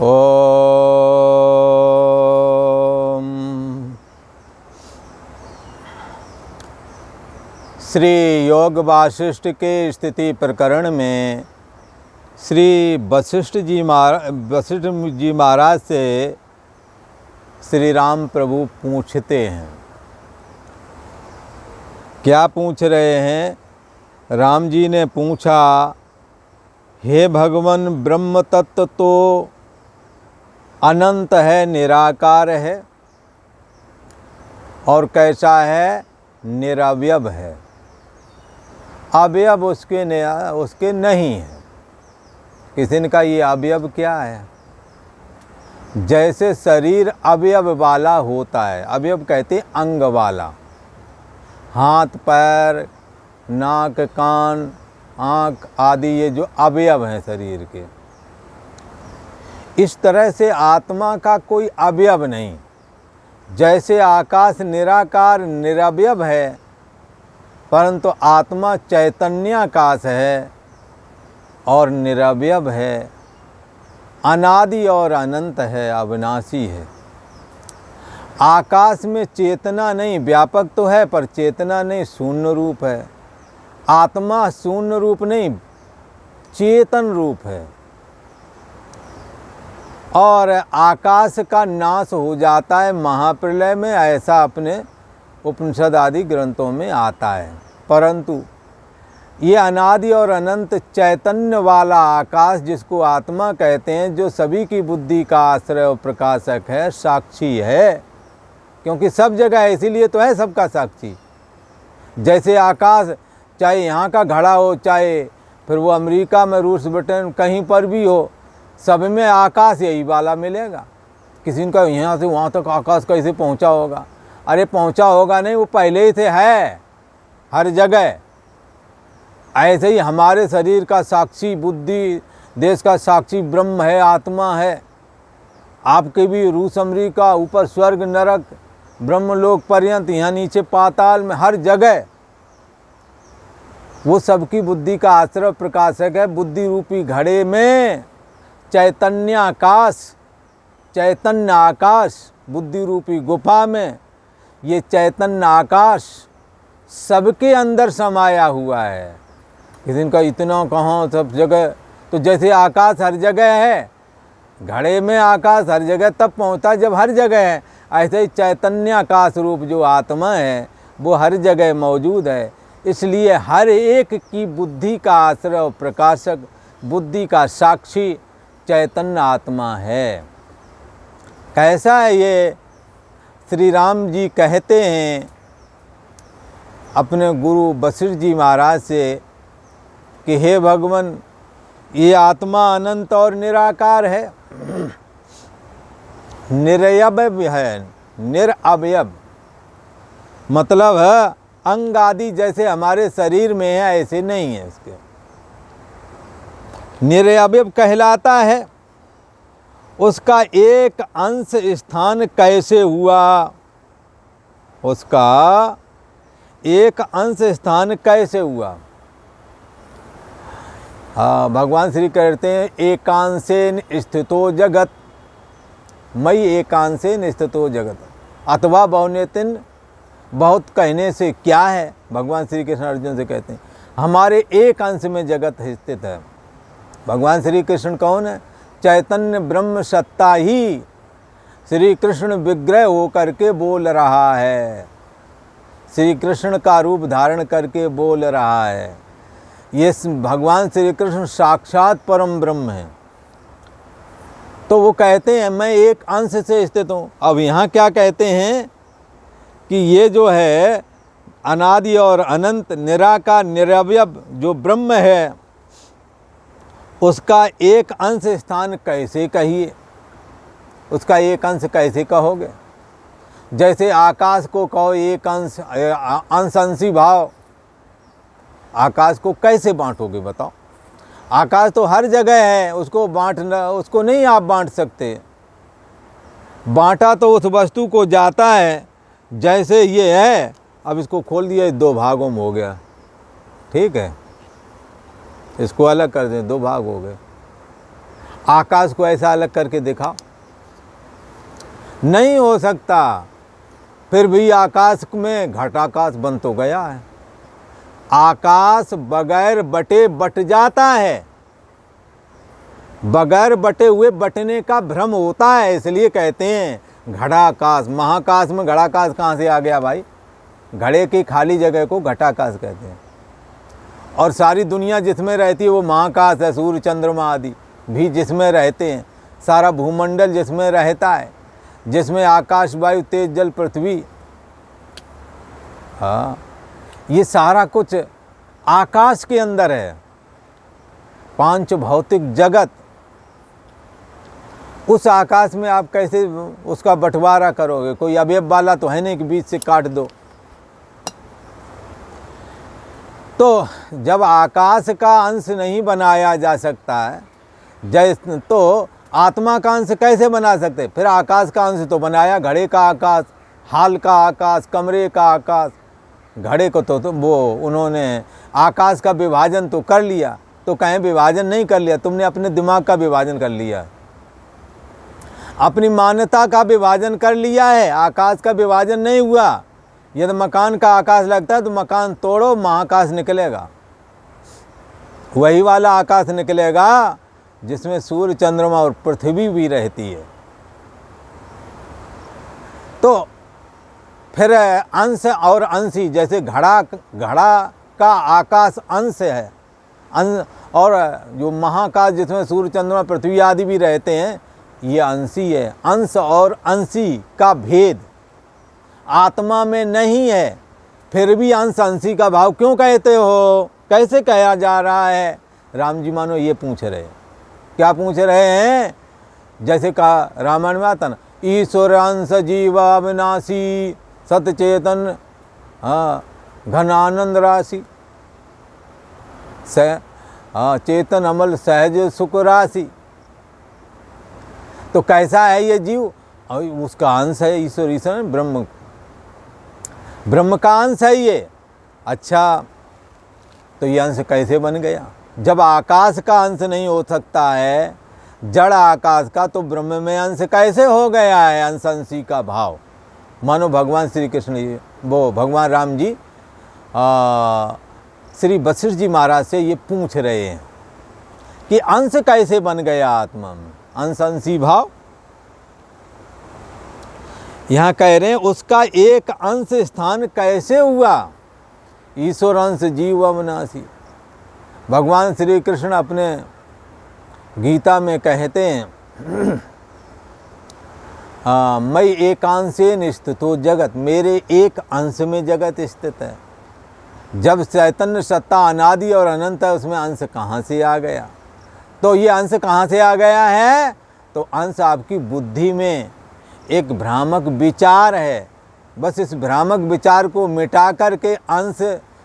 ओम। श्री योग वासिष्ठ के स्थिति प्रकरण में श्री वशिष्ठ जी महाराज से श्री राम प्रभु पूछते हैं। क्या पूछ रहे हैं? राम जी ने पूछा, हे भगवान, ब्रह्म तत्व तो अनंत है, निराकार है, और कैसा है? निरवयव है। अवयव उसके नहीं है। किसी ने कहा ये अवयव क्या है? जैसे शरीर अवयव वाला होता है, अवयव कहते हैं अंग वाला, हाथ पैर नाक कान आँख आदि, ये जो अवयव हैं शरीर के, इस तरह से आत्मा का कोई अवयव नहीं। जैसे आकाश निराकार निरवयव है, परंतु आत्मा चैतन्याकाश है और निरवयव है, अनादि और अनंत है, अविनाशी है। आकाश में चेतना नहीं, व्यापक तो है पर चेतना नहीं, शून्य रूप है। आत्मा शून्य रूप नहीं, चेतन रूप है। और आकाश का नाश हो जाता है महाप्रलय में, ऐसा अपने उपनिषद आदि ग्रंथों में आता है। परंतु ये अनादि और अनंत चैतन्य वाला आकाश, जिसको आत्मा कहते हैं, जो सभी की बुद्धि का आश्रय और प्रकाशक है, साक्षी है, क्योंकि सब जगह है, इसीलिए तो है सबका साक्षी। जैसे आकाश, चाहे यहाँ का घड़ा हो, चाहे फिर वो अमेरिका में, रूस, ब्रिटेन, कहीं पर भी हो, सब में आकाश यही वाला मिलेगा। किसी का यहाँ से वहाँ तक आकाश कैसे पहुँचा होगा? अरे पहुँचा होगा नहीं, वो पहले ही से है हर जगह। ऐसे ही हमारे शरीर का साक्षी बुद्धि, देश का साक्षी ब्रह्म है, आत्मा है। आपके भी रूस अमेरिका, ऊपर स्वर्ग नरक ब्रह्मलोक पर्यंत, यहाँ नीचे पाताल में, हर जगह वो सबकी बुद्धि का आश्रय प्रकाशक है। बुद्धि रूपी घड़े में चैतन्य आकाश, बुद्धि रूपी गुफा में ये चैतन्य आकाश सबके अंदर समाया हुआ है। किसी का इतना कहाँ, सब जगह तो जैसे आकाश हर जगह है, घड़े में आकाश हर जगह तब पहुँचता जब हर जगह है, ऐसे ही चैतन्य आकाश रूप जो आत्मा है वो हर जगह मौजूद है। इसलिए हर एक की बुद्धि का आश्रय और प्रकाशक, बुद्धि का साक्षी चैतन्य आत्मा है। कैसा है ये? श्री राम जी कहते हैं अपने गुरु वशिष्ठ जी महाराज से कि हे भगवान, ये आत्मा अनंत और निराकार है, निरवयव है। निरवयव मतलब है अंग आदि जैसे हमारे शरीर में है, ऐसे नहीं है। इसके निरवयव कहलाता है। उसका एक अंश स्थान कैसे हुआ? उसका एक अंश स्थान कैसे हुआ? भगवान श्री कहते हैं, एकांशेन स्थितो जगत, मयि एकांशेन स्थितो जगत। अथवा बहुनेतिन, बहुत कहने से क्या है? भगवान श्री कृष्ण अर्जुन से कहते हैं, हमारे एक अंश में जगत स्थित है। भगवान श्री कृष्ण कौन है? चैतन्य ब्रह्म सत्ता ही श्री कृष्ण विग्रह होकर के बोल रहा है, श्री कृष्ण का रूप धारण करके बोल रहा है। ये भगवान श्री कृष्ण साक्षात परम ब्रह्म है। तो वो कहते हैं मैं एक अंश से स्थित हूँ। अब यहाँ क्या कहते हैं कि ये जो है अनादि और अनंत निराकार निरवयव जो ब्रह्म है, उसका एक अंश स्थान कैसे कहिए? उसका एक अंश कैसे कहोगे? जैसे आकाश को कहो एक अंश, अंशी भाव, आकाश को कैसे बांटोगे बताओ? आकाश तो हर जगह है, उसको बांटना, उसको नहीं आप बांट सकते। बांटा तो उस वस्तु को जाता है। जैसे ये है, अब इसको खोल दिया, दो भागों में हो गया, ठीक है, इसको अलग कर दें, दो भाग हो गए। आकाश को ऐसा अलग करके दिखाओ, नहीं हो सकता। फिर भी आकाश में घटाकाश बन तो गया है। आकाश बगैर बटे बट जाता है, बगैर बटे हुए बटने का भ्रम होता है, इसलिए कहते हैं घड़ाकाश। महाकाश में घड़ाकाश कहाँ से आ गया भाई? घड़े की खाली जगह को घटाकाश कहते हैं। और सारी दुनिया जिसमें रहती है वो महाकाश है। सूर्य चंद्रमा आदि भी जिसमें रहते हैं, सारा भूमंडल जिसमें रहता है, जिसमें आकाश वायु तेज जल पृथ्वी, हाँ, ये सारा कुछ आकाश के अंदर है। पांच भौतिक जगत, उस आकाश में आप कैसे उसका बंटवारा करोगे? कोई अवयव वाला तो है नहीं कि बीच से काट दो। तो जब आकाश का अंश नहीं बनाया जा सकता है, जैसे तो आत्मा का अंश कैसे बना सकते? फिर आकाश का अंश तो बनाया, घड़े का आकाश, हाल का आकाश, कमरे का आकाश। घड़े को तो वो उन्होंने आकाश का विभाजन तो कर लिया, तो कहें विभाजन नहीं कर लिया, तुमने अपने दिमाग का विभाजन कर लिया, अपनी मान्यता का विभाजन कर लिया है। आकाश का विभाजन नहीं हुआ। यदि मकान का आकाश लगता है तो मकान तोड़ो, महाकाश निकलेगा। वही वाला आकाश निकलेगा जिसमें सूर्य चंद्रमा और पृथ्वी भी रहती है। तो फिर अंश और अंशी, जैसे घड़ा का आकाश अंश है, और जो महाकाश जिसमें सूर्य चंद्रमा पृथ्वी आदि भी रहते हैं, ये अंशी है। अंश और अंशी का भेद आत्मा में नहीं है। फिर भी अंश अंशी का भाव क्यों कहते हो? कैसे कहा जा रहा है? राम जी मानो ये पूछ रहे हैं। क्या पूछ रहे हैं? जैसे कहा रामायण में आता ना, ईश्वर अंश जीव अविनाशी सतचेतन, हाँ, घनानंद राशि, चेतन अमल सहज सुख राशि। तो कैसा है ये जीव? और उसका अंश है ईश्वर। ईश्वर ब्रह्म का अंश है ये। अच्छा, तो ये अंश कैसे बन गया? जब आकाश का अंश नहीं हो सकता है, जड़ आकाश का, तो ब्रह्म में अंश कैसे हो गया है? अंश अंशी का भाव। मानो भगवान श्री कृष्ण जी, वो भगवान राम जी श्री वशिष्ठ जी महाराज से ये पूछ रहे हैं कि अंश कैसे बन गया आत्मा में, अंश अंशी भाव। यहाँ कह रहे हैं उसका एक अंश स्थान कैसे हुआ? ईश्वर अंश जीव अविनाशी। भगवान श्री कृष्ण अपने गीता में कहते हैं, मैं एकांशे निस्थितो जगत, मेरे एक अंश में जगत स्थित है। जब चैतन्य सत्ता अनादि और अनंत है, उसमें अंश कहाँ से आ गया? तो ये अंश कहाँ से आ गया है? तो अंश आपकी बुद्धि में एक भ्रामक विचार है। बस इस भ्रामक विचार को मिटा करके अंश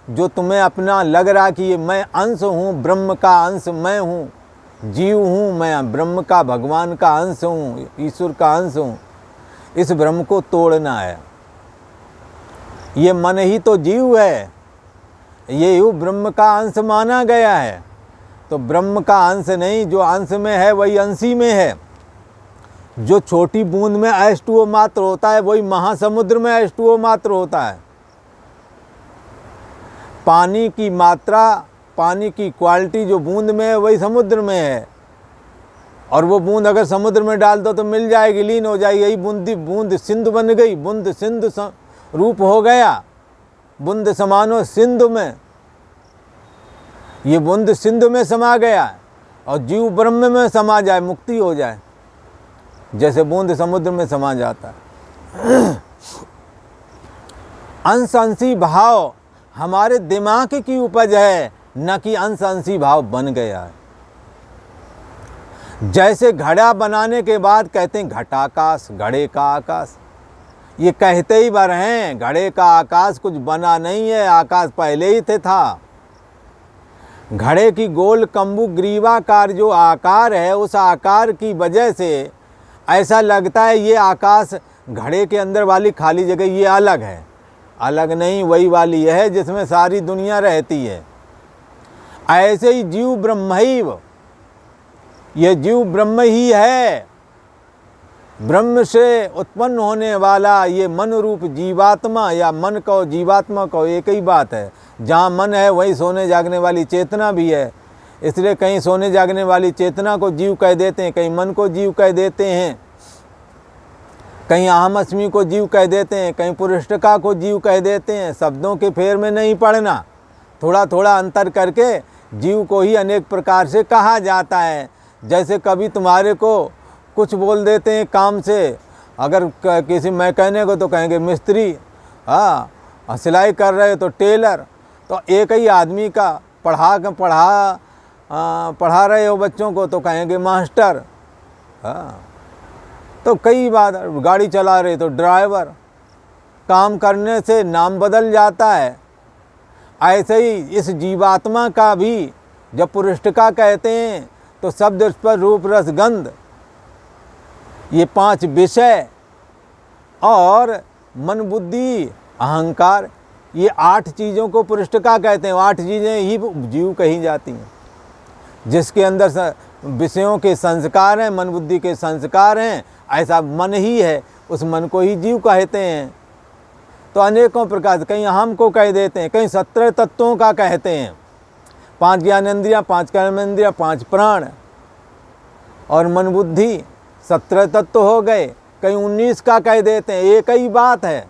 जो तुम्हें अपना लग रहा कि ये मैं अंश हूँ, ब्रह्म का अंश मैं हूँ, जीव हूँ मैं, ब्रह्म का, भगवान का अंश हूँ, ईश्वर का अंश हूँ, इस भ्रम को तोड़ना है। ये मन ही तो जीव है, ये ही ब्रह्म का अंश माना गया है। तो ब्रह्म का अंश नहीं, जो अंश में है वही अंशी में है। जो छोटी बूंद में H2O मात्र होता है वही महासमुद्र में H2O मात्र होता है। पानी की मात्रा, पानी की क्वालिटी जो बूंद में है वही समुद्र में है। और वो बूंद अगर समुद्र में डाल दो तो मिल जाएगी, लीन हो जाएगी। यही बूंद सिंधु बन गई, बूंद सिंधु रूप हो गया। बूंद समानो सिंधु में, ये बूंद सिंधु में समा गया और जीव ब्रह्म में समा जाए, मुक्ति हो जाए, जैसे बूंद समुद्र में समा जाता है। अंश अंशी भाव हमारे दिमाग की उपज है, न कि अंश अंशी भाव बन गया है। जैसे घड़ा बनाने के बाद कहते हैं घटाकाश, घड़े का आकाश। ये कहते ही बार हैं, घड़े का आकाश कुछ बना नहीं है, आकाश पहले ही था। घड़े की गोल कम्बु ग्रीवाकार जो आकार है, उस आकार की वजह से ऐसा लगता है ये आकाश घड़े के अंदर वाली खाली जगह ये अलग है। अलग नहीं, वही वाली है जिसमें सारी दुनिया रहती है। ऐसे ही जीव ब्रह्मैव, ये जीव ब्रह्म ही है। ब्रह्म से उत्पन्न होने वाला ये मन रूप जीवात्मा, या मन कहो जीवात्मा कहो एक ही बात है। जहाँ मन है वहीं सोने जागने वाली चेतना भी है। इसलिए कहीं सोने जागने वाली चेतना को जीव कह देते हैं, कहीं मन को जीव कह देते हैं, कहीं अहम अस्मि को जीव कह देते हैं, कहीं पुरुषका को जीव कह देते हैं। शब्दों के फेर में नहीं पड़ना, थोड़ा थोड़ा अंतर करके जीव को ही अनेक प्रकार से कहा जाता है। जैसे कभी तुम्हारे को कुछ बोल देते हैं काम से, अगर किसी मैकेनिक को तो कहेंगे मिस्त्री, हाँ सिलाई कर रहे तो टेलर। तो एक ही आदमी का पढ़ा रहे हो बच्चों को तो कहेंगे मास्टर। हाँ तो कई बार गाड़ी चला रहे तो ड्राइवर। काम करने से नाम बदल जाता है। ऐसे ही इस जीवात्मा का भी जब पुरुषका कहते हैं तो शब्द स्पर्श रूप रस गंध, ये 5 विषय और मन बुद्धि अहंकार, ये 8 चीज़ों को पुरुषका कहते हैं। 8 चीज़ें ही जीव कही जाती हैं। जिसके अंदर विषयों के संस्कार हैं, मन बुद्धि के संस्कार हैं, ऐसा मन ही है, उस मन को ही जीव कहते हैं। तो अनेकों प्रकार से कहीं अहम को कह देते हैं, कहीं 17 तत्वों का कहते हैं। 5 ज्ञानेंद्रियाँ, 5 कर्मेंद्रियाँ, 5 प्राण और मन बुद्धि, 17 तत्व हो गए। कहीं 19 का कह देते हैं। एक ही बात है।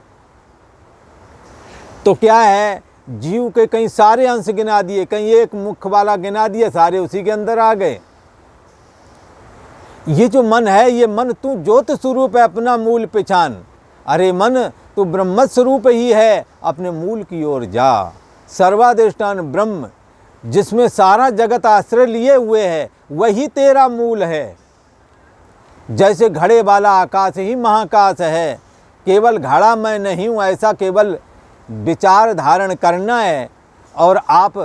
तो क्या है, जीव के कहीं सारे अंश गिना दिए, कहीं एक मुख वाला गिना दिए, सारे उसी के अंदर आ गए। ये जो मन है, ये मन तू ज्योत स्वरूप है, अपना मूल पहचान। अरे मन तू ब्रह्म स्वरूप ही है, अपने मूल की ओर जा। सर्वाधिष्ठान ब्रह्म, जिसमें सारा जगत आश्रय लिए हुए है, वही तेरा मूल है। जैसे घड़े वाला आकाश ही महाकाश है, केवल घड़ा मैं नहीं हूँ ऐसा केवल विचार धारण करना है और आप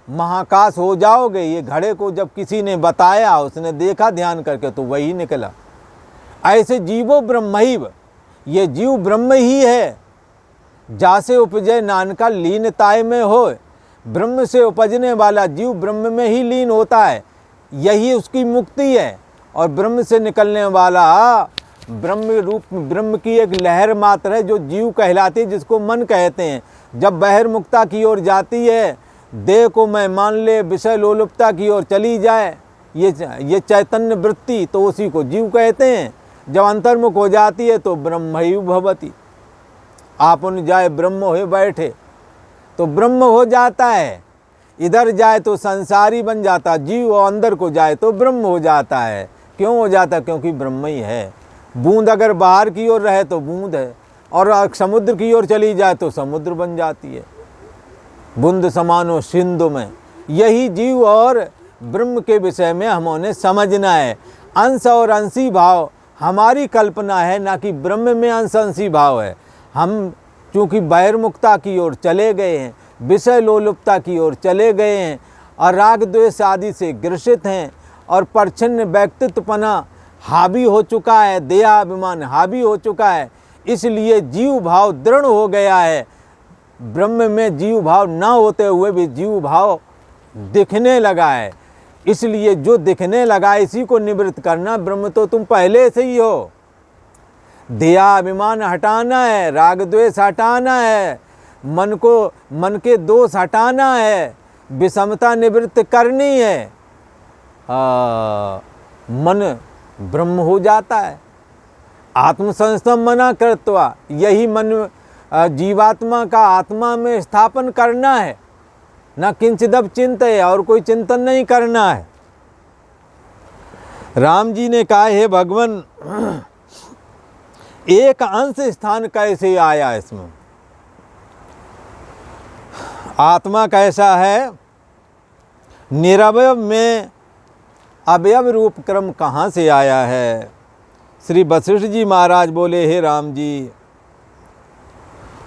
महाकाश हो जाओगे। ये घड़े को जब किसी ने बताया, उसने देखा ध्यान करके तो वही निकला। ऐसे जीवो ब्रह्मैव, ये जीव ब्रह्म ही है। जासे उपजय नानका लीनताय में हो, ब्रह्म से उपजने वाला जीव ब्रह्म में ही लीन होता है, यही उसकी मुक्ति है। और ब्रह्म से निकलने वाला ब्रह्म रूप, ब्रह्म की एक लहर मात्र है जो जीव कहलाती है, जिसको मन कहते हैं। जब बहिर्मुखता की ओर जाती है, देह को मैं मान ले, विषय लोलुपता की ओर चली जाए, ये चैतन्य वृत्ति, तो उसी को जीव कहते हैं। जब अंतर्मुख हो जाती है तो ब्रह्मैव भवति, आपन जाए ब्रह्म हो बैठे तो ब्रह्म हो जाता है। इधर जाए तो संसारी बन जाता जीव, और अंदर को जाए तो ब्रह्म हो जाता है। क्यों हो जाता? क्योंकि ब्रह्म ही है। बूंद अगर बाहर की ओर रहे तो बूंद है, और समुद्र की ओर चली जाए तो समुद्र बन जाती है। बूंद समानो सिंधु में। यही जीव और ब्रह्म के विषय में हमें समझना है। अंश और अंशी भाव हमारी कल्पना है, ना कि ब्रह्म में अंश अंशी भाव है। हम चूँकि बहिर्मुखता की ओर चले गए हैं, विषय लोलुपता की ओर चले गए हैं, और राग द्वेष आदि से ग्रसित हैं, और परछन्न व्यक्तित्वपना हावी हो चुका है, देहाभिमान हावी हो चुका है, इसलिए जीव भाव दृढ़ हो गया है। ब्रह्म में जीव भाव ना होते हुए भी जीव भाव दिखने लगा है। इसलिए जो दिखने लगा इसी को निवृत्त करना। ब्रह्म तो तुम पहले से ही हो। देहाभिमान हटाना है, राग द्वेष हटाना है, मन के दोष हटाना है, विषमता निवृत्त करनी है। मन ब्रह्म हो जाता है। आत्मसंस्थम मना कृत्वा, यही मन जीवात्मा का आत्मा में स्थापन करना है, न किंचिदप चिंतय, और कोई चिंतन नहीं करना है। राम जी ने कहा, हे भगवान, एक अंश स्थान कैसे आया इसमें? आत्मा कैसा है? निरवयव में अवयव रूप क्रम कहाँ से आया है? श्री वशिष्ठ जी महाराज बोले, हे राम जी,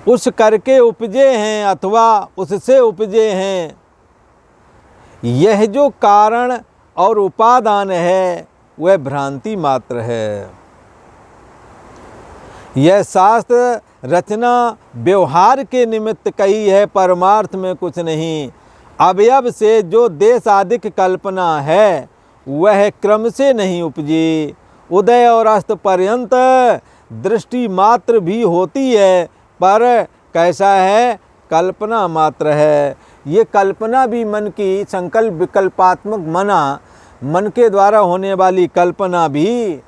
उस करके उपजे हैं अथवा उससे उपजे हैं, यह जो कारण और उपादान है वह भ्रांति मात्र है। यह शास्त्र रचना व्यवहार के निमित्त कही है, परमार्थ में कुछ नहीं। अवयव से जो देश आदि की कल्पना है वह क्रम से नहीं उपजी। उदय और अस्त पर्यंत दृष्टि मात्र भी होती है, पर कैसा है, कल्पना मात्र है। ये कल्पना भी मन की संकल्प विकल्पात्मक मन के द्वारा होने वाली कल्पना भी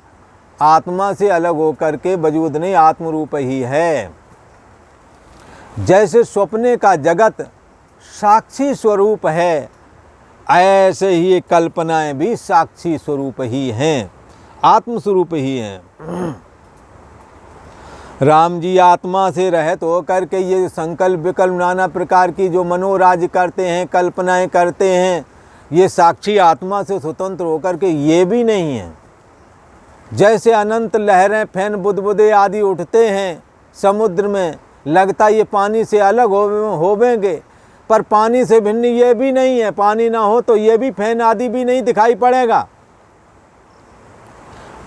आत्मा से अलग होकर के वजूद नहीं, आत्मरूप ही है। जैसे स्वप्ने का जगत साक्षी स्वरूप है, ऐसे ही ये कल्पनाएं भी साक्षी स्वरूप ही हैं, आत्मस्वरूप ही हैं। राम जी आत्मा से रहित होकर के ये संकल्प विकल्प नाना प्रकार की जो मनोराज करते हैं, कल्पनाएं करते हैं, ये साक्षी आत्मा से स्वतंत्र होकर के ये भी नहीं है। जैसे अनंत लहरें फैन बुदबुदे आदि उठते हैं समुद्र में, लगता ये पानी से अलग होवेंगे, पर पानी से भिन्न ये भी नहीं है। पानी ना हो तो ये भी फैन आदि भी नहीं दिखाई पड़ेगा।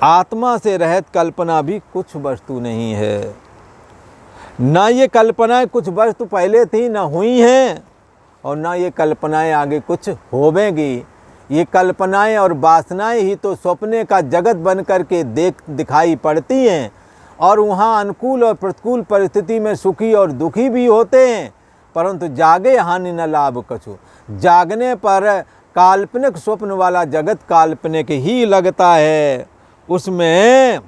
आत्मा से रहित कल्पना भी कुछ वस्तु नहीं है। ना ये कल्पनाएं कुछ वस्तु पहले थी, ना हुई हैं, और ना ये कल्पनाएं आगे कुछ होवेंगी। ये कल्पनाएं और वासनाएं ही तो स्वप्ने का जगत बन करके दिखाई पड़ती हैं, और वहाँ अनुकूल और प्रतिकूल परिस्थिति में सुखी और दुखी भी होते हैं, परंतु जागे हानि न लाभ कछु। जागने पर काल्पनिक स्वप्न वाला जगत काल्पनिक ही लगता है। उसमें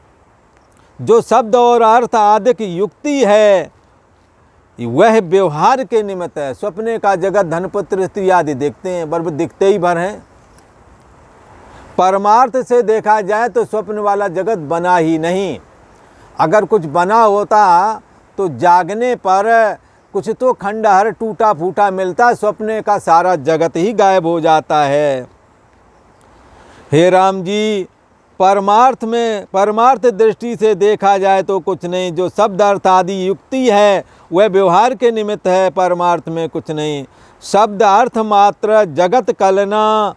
जो शब्द और अर्थ आदि की युक्ति है वह व्यवहार के निमित्त है। स्वप्ने का जगत धनपत्र स्त्री आदि देखते हैं, बर्ब दिखते ही भर हैं। परमार्थ से देखा जाए तो स्वप्न वाला जगत बना ही नहीं। अगर कुछ बना होता तो जागने पर कुछ तो खंडहर टूटा फूटा मिलता, स्वप्ने का सारा जगत ही गायब हो जाता है। हे राम जी, परमार्थ दृष्टि से देखा जाए तो कुछ नहीं। जो शब्द अर्थ आदि युक्ति है वह व्यवहार के निमित्त है, परमार्थ में कुछ नहीं। शब्द अर्थ मात्र जगत कलना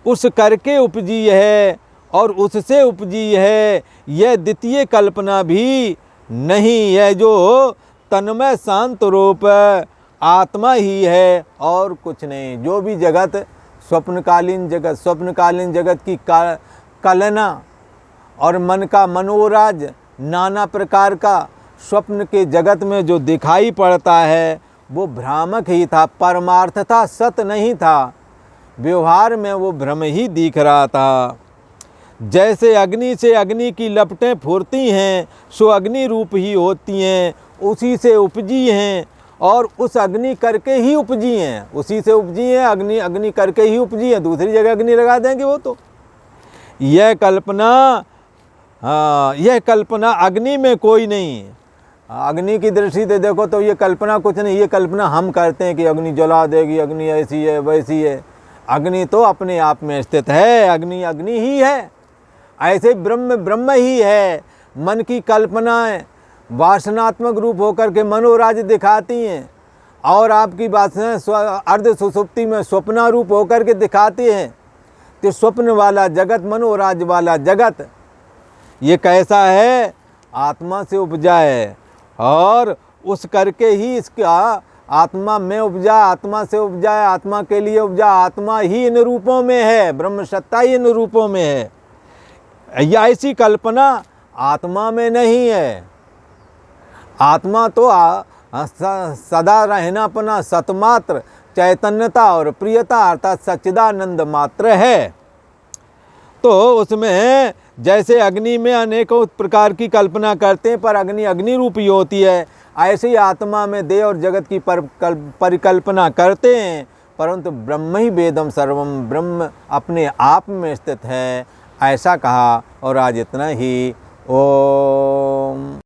उस करके उपजी है और उससे उपजी है। यह द्वितीय कल्पना भी नहीं है, जो तन्मय शांत रूप आत्मा ही है और कुछ नहीं। जो भी जगत स्वप्नकालीन जगत की कलना और मन का मनोराज नाना प्रकार का स्वप्न के जगत में जो दिखाई पड़ता है वो भ्रामक ही था, परमार्थ था, सत नहीं था। व्यवहार में वो भ्रम ही दिख रहा था। जैसे अग्नि से अग्नि की लपटें फूरती हैं, सो अग्नि रूप ही होती हैं, उसी से उपजी हैं और उस अग्नि करके ही उपजी हैं। उसी से उपजी हैं, अग्नि करके ही उपजी हैं। दूसरी जगह अग्नि लगा देंगे वो तो। यह कल्पना अग्नि में कोई नहीं। अग्नि की दृष्टि से देखो तो ये कल्पना कुछ नहीं। ये कल्पना हम करते हैं कि अग्नि जला देगी, अग्नि ऐसी है वैसी है। अग्नि तो अपने आप में स्थित है, अग्नि ही है। ऐसे ब्रह्म ही है। मन की कल्पनाएं वासनात्मक रूप होकर के मनोराज दिखाती हैं और आपकी वासनाएं अर्ध सुसुप्ति में स्वप्ना रूप होकर के दिखाती हैं। तो स्वप्न वाला जगत, मनोराज वाला जगत ये कैसा है? आत्मा से उपजा है और उस करके ही इसका आत्मा में उपजा, आत्मा से उपजा है, आत्मा के लिए उपजा। आत्मा ही इन रूपों में है, ब्रह्म सत्ता ही इन रूपों में है। या ऐसी कल्पना आत्मा में नहीं है। आत्मा तो सदा रहनापना, सतमात्र, चैतन्यता और प्रियता अर्थात सच्चिदानंद मात्र है। तो उसमें जैसे अग्नि में अनेकों प्रकार की कल्पना करते हैं पर अग्नि रूपी होती है, ऐसे ही आत्मा में देह और जगत की परिकल्पना करते हैं, परंतु ब्रह्म ही वेदम सर्वम, ब्रह्म अपने आप में स्थित है। ऐसा कहा और आज इतना ही। ओम।